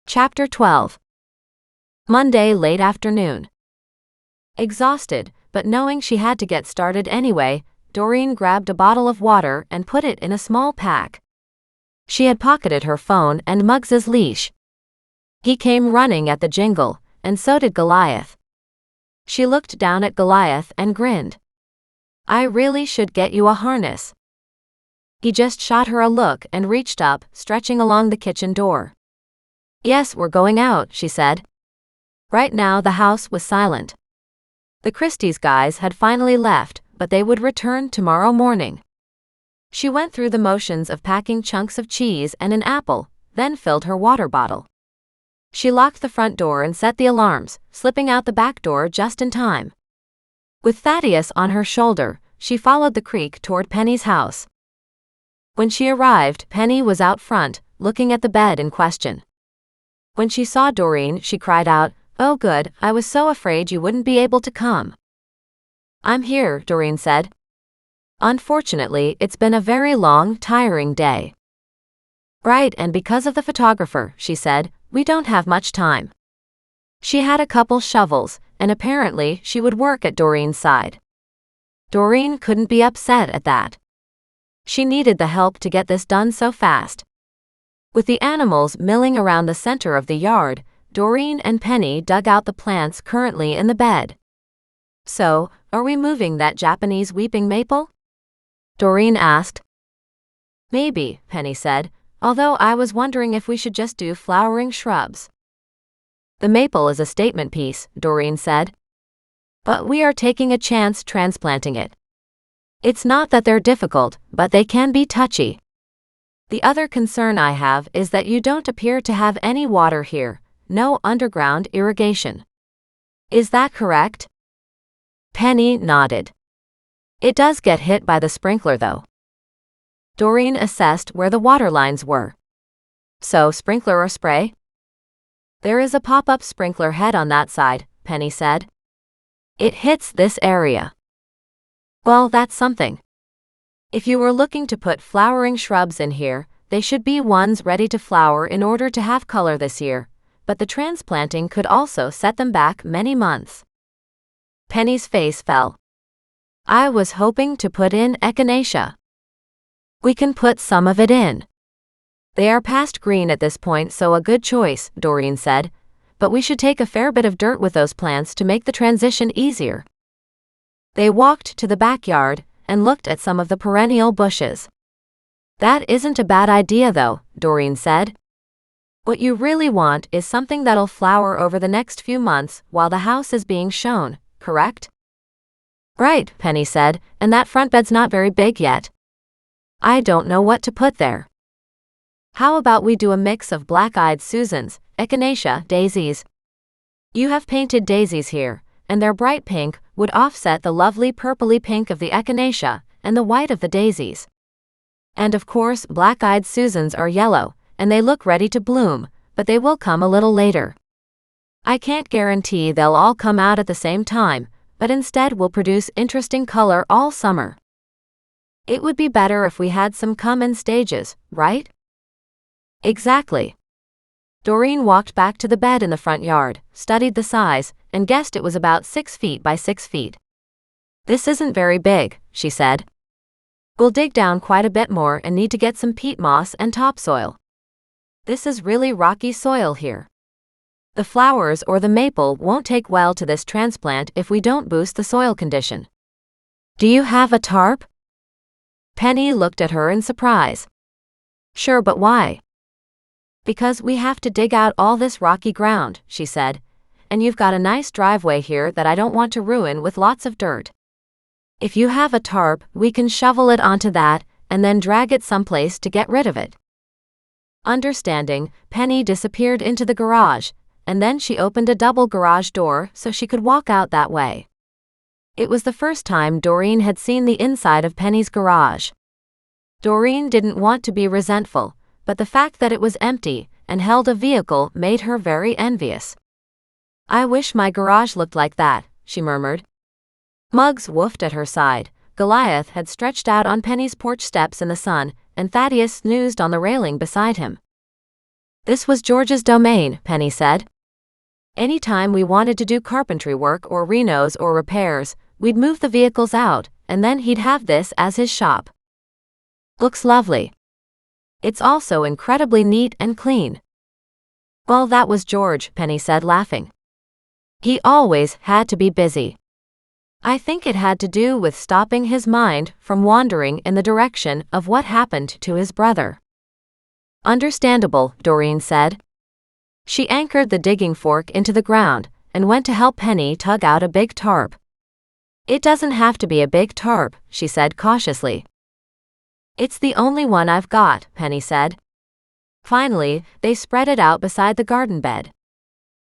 Chapter 12. Monday late afternoon. Exhausted, but knowing she had to get started anyway, Doreen grabbed a bottle of water and put it in a small pack. She had pocketed her phone and Muggs's leash. He came running at the jingle, and so did Goliath. She looked down at Goliath and grinned. "I really should get you a harness." He just shot her a look and reached up, stretching along the kitchen door. "Yes, we're going out," she said. Right now the house was silent. The Christie's guys had finally left, but they would return tomorrow morning. She went through the motions of packing chunks of cheese and an apple, then filled her water bottle. She locked the front door and set the alarms, slipping out the back door just in time. With Thaddeus on her shoulder, she followed the creek toward Penny's house. When she arrived, Penny was out front, looking at the bed in question. When she saw Doreen, she cried out, "Oh good, I was so afraid you wouldn't be able to come." "I'm here," Doreen said. "Unfortunately, it's been a very long, tiring day." "Right, and because of the photographer," she said, "we don't have much time." She had a couple shovels, and apparently she would work at Doreen's side. Doreen couldn't be upset at that. She needed the help to get this done so fast. With the animals milling around the center of the yard, Doreen and Penny dug out the plants currently in the bed. "So, are we moving that Japanese weeping maple?" Doreen asked. "Maybe," Penny said, "although I was wondering if we should just do flowering shrubs." "The maple is a statement piece," Doreen said. "But we are taking a chance transplanting it. It's not that they're difficult, but they can be touchy. The other concern I have is that you don't appear to have any water here, no underground irrigation. Is that correct?" Penny nodded. "It does get hit by the sprinkler though." Doreen assessed where the water lines were. "So sprinkler or spray?" "There is a pop-up sprinkler head on that side," Penny said. "It hits this area." "Well, that's something. If you were looking to put flowering shrubs in here, they should be ones ready to flower in order to have color this year, but the transplanting could also set them back many months." Penny's face fell. "I was hoping to put in Echinacea." "We can put some of it in. They are past green at this point, so a good choice," Doreen said, "but we should take a fair bit of dirt with those plants to make the transition easier." They walked to the backyard and looked at some of the perennial bushes. "That isn't a bad idea though," Doreen said. "What you really want is something that'll flower over the next few months while the house is being shown, correct?" "Right," Penny said, "and that front bed's not very big yet. I don't know what to put there. How about we do a mix of black-eyed Susans, Echinacea, daisies? You have painted daisies here, and their bright pink would offset the lovely purpley pink of the Echinacea and the white of the daisies. And of course, black-eyed Susans are yellow, and they look ready to bloom, but they will come a little later. I can't guarantee they'll all come out at the same time, but instead will produce interesting color all summer. It would be better if we had some come in stages, right?" "Exactly." Doreen walked back to the bed in the front yard, studied the size, and guessed it was about 6 feet by 6 feet. "This isn't very big," she said. "We'll dig down quite a bit more and need to get some peat moss and topsoil. This is really rocky soil here. The flowers or the maple won't take well to this transplant if we don't boost the soil condition. Do you have a tarp?" Penny looked at her in surprise. "Sure, but why?" "Because we have to dig out all this rocky ground," she said, "and you've got a nice driveway here that I don't want to ruin with lots of dirt. If you have a tarp, we can shovel it onto that and then drag it someplace to get rid of it." Understanding, Penny disappeared into the garage, and then she opened a double garage door so she could walk out that way. It was the first time Doreen had seen the inside of Penny's garage. Doreen didn't want to be resentful, but the fact that it was empty and held a vehicle made her very envious. "I wish my garage looked like that," she murmured. Muggs woofed at her side. Goliath had stretched out on Penny's porch steps in the sun, and Thaddeus snoozed on the railing beside him. This was George's domain, Penny said. Anytime we wanted to do carpentry work or renos or repairs, we'd move the vehicles out, and then he'd have this as his shop. Looks lovely. It's also incredibly neat and clean. Well, that was George, Penny said, laughing. He always had to be busy. I think it had to do with stopping his mind from wandering in the direction of what happened to his brother. Understandable, Doreen said. She anchored the digging fork into the ground and went to help Penny tug out a big tarp. It doesn't have to be a big tarp, she said cautiously. It's the only one I've got, Penny said. Finally, they spread it out beside the garden bed.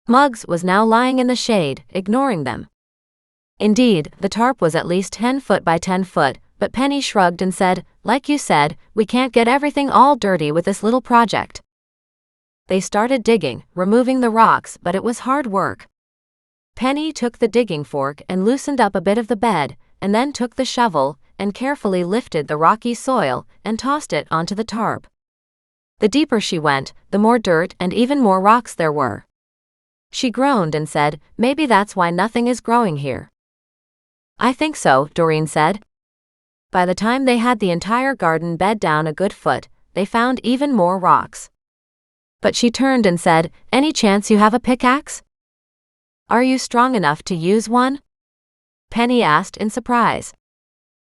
Muggs was now lying in the shade, ignoring them. Indeed, the tarp was at least 10 foot by 10 foot, but Penny shrugged and said, like you said, we can't get everything all dirty with this little project. They started digging, removing the rocks, but it was hard work. Penny took the digging fork and loosened up a bit of the bed, and then took the shovel and carefully lifted the rocky soil and tossed it onto the tarp. The deeper she went, the more dirt and even more rocks there were. She groaned and said, maybe that's why nothing is growing here. I think so, Doreen said. By the time they had the entire garden bed down a good foot, they found even more rocks. But she turned and said, any chance you have a pickaxe? Are you strong enough to use one? Penny asked in surprise.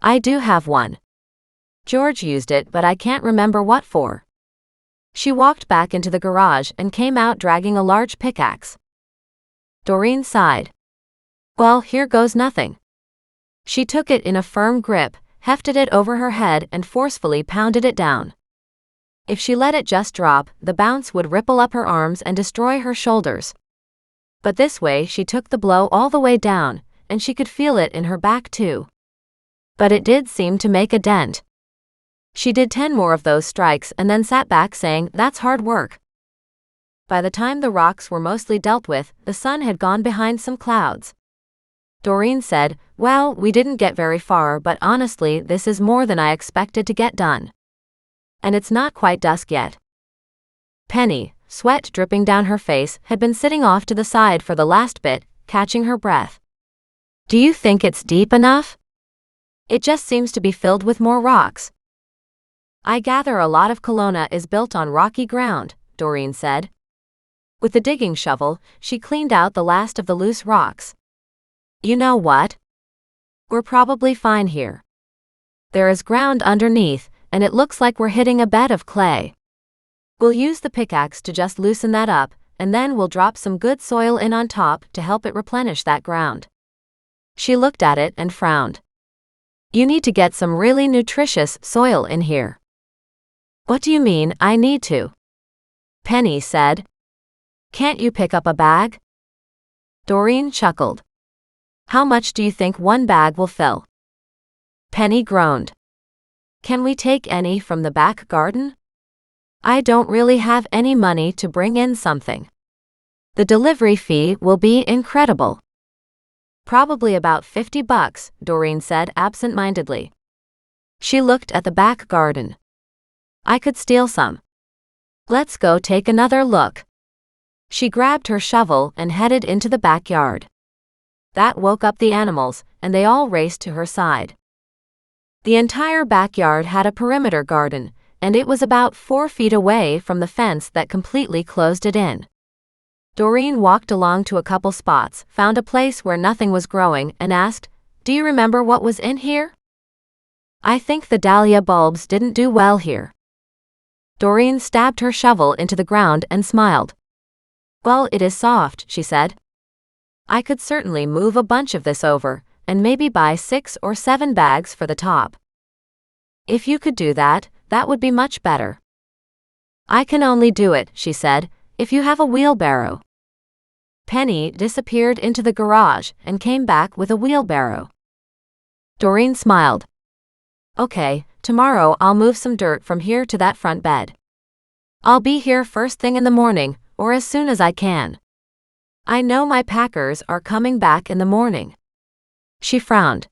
I do have one. George used it, but I can't remember what for. She walked back into the garage and came out dragging a large pickaxe. Doreen sighed. Well, here goes nothing. She took it in a firm grip, hefted it over her head and forcefully pounded it down. If she let it just drop, the bounce would ripple up her arms and destroy her shoulders. But this way she took the blow all the way down, and she could feel it in her back too. But it did seem to make a dent. She did 10 more of those strikes and then sat back saying, that's hard work. By the time the rocks were mostly dealt with, the sun had gone behind some clouds. Doreen said, well, we didn't get very far, but honestly, this is more than I expected to get done. And it's not quite dusk yet. Penny, sweat dripping down her face, had been sitting off to the side for the last bit, catching her breath. Do you think it's deep enough? It just seems to be filled with more rocks. I gather a lot of Kelowna is built on rocky ground, Doreen said. With the digging shovel, she cleaned out the last of the loose rocks. You know what? We're probably fine here. There is ground underneath, and it looks like we're hitting a bed of clay. We'll use the pickaxe to just loosen that up, and then we'll drop some good soil in on top to help it replenish that ground. She looked at it and frowned. You need to get some really nutritious soil in here. What do you mean, I need to? Penny said. Can't you pick up a bag? Doreen chuckled. How much do you think one bag will fill? Penny groaned. Can we take any from the back garden? I don't really have any money to bring in something. The delivery fee will be incredible. Probably about $50, Doreen said absent-mindedly. She looked at the back garden. I could steal some. Let's go take another look. She grabbed her shovel and headed into the backyard. That woke up the animals, and they all raced to her side. The entire backyard had a perimeter garden, and it was about 4 feet away from the fence that completely closed it in. Doreen walked along to a couple spots, found a place where nothing was growing, and asked, do you remember what was in here? I think the dahlia bulbs didn't do well here. Doreen stabbed her shovel into the ground and smiled. Well, it is soft, she said. I could certainly move a bunch of this over, and maybe buy 6 or 7 bags for the top. If you could do that, that would be much better. I can only do it, she said, if you have a wheelbarrow. Penny disappeared into the garage and came back with a wheelbarrow. Doreen smiled. Okay, tomorrow I'll move some dirt from here to that front bed. I'll be here first thing in the morning, or as soon as I can. I know my packers are coming back in the morning. She frowned.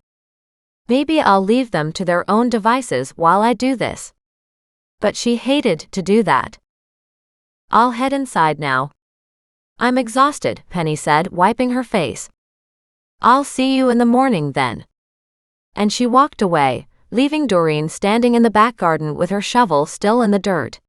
Maybe I'll leave them to their own devices while I do this. But she hated to do that. I'll head inside now. I'm exhausted, Penny said, wiping her face. I'll see you in the morning then. And she walked away, leaving Doreen standing in the back garden with her shovel still in the dirt.